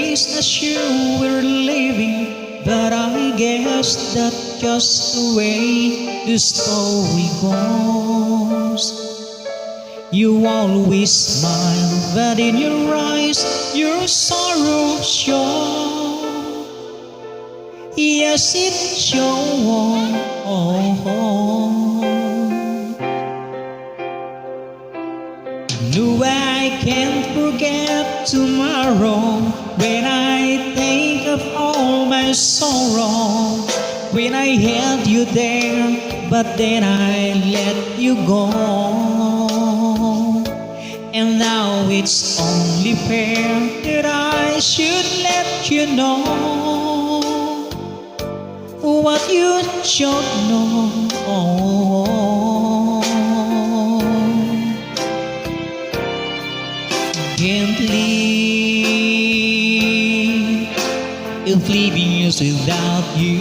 face as you were leaving, but I guess that's just the way the story goes. You always smile, but in your eyes your sorrow shows. Yes, it shows. No, I can't forget tomorrow when I think of all my sorrow. When I held you there, but then I let you go. And now it's only fair that I should let you know what you should know. Can't live if living is without you.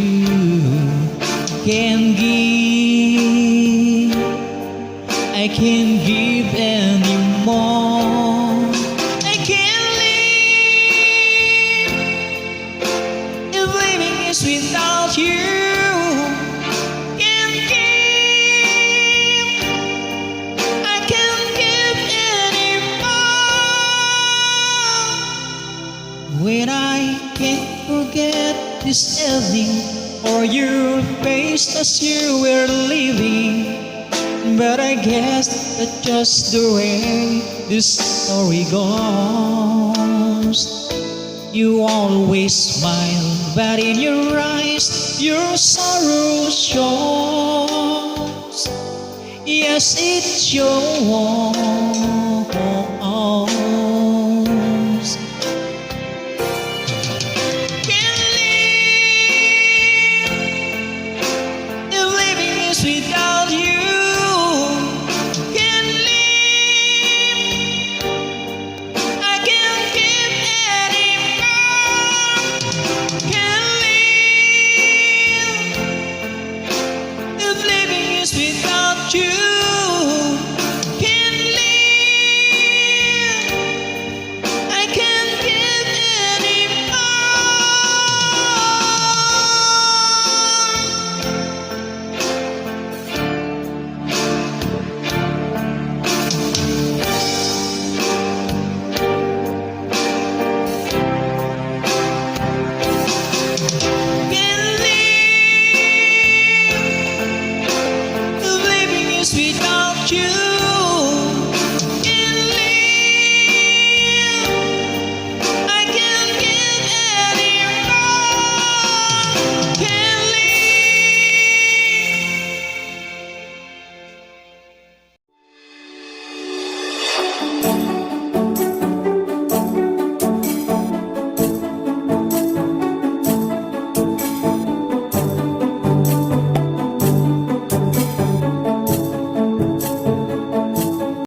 Can't give, I can't give anymore. I can't live if living is without you. Can't give, I can't give anymore. When I can't forget this evening or your face as you were leaving, but I guess that's just the way this story goes. You always smile, but in your eyes your sorrow shows. Yes, it shows.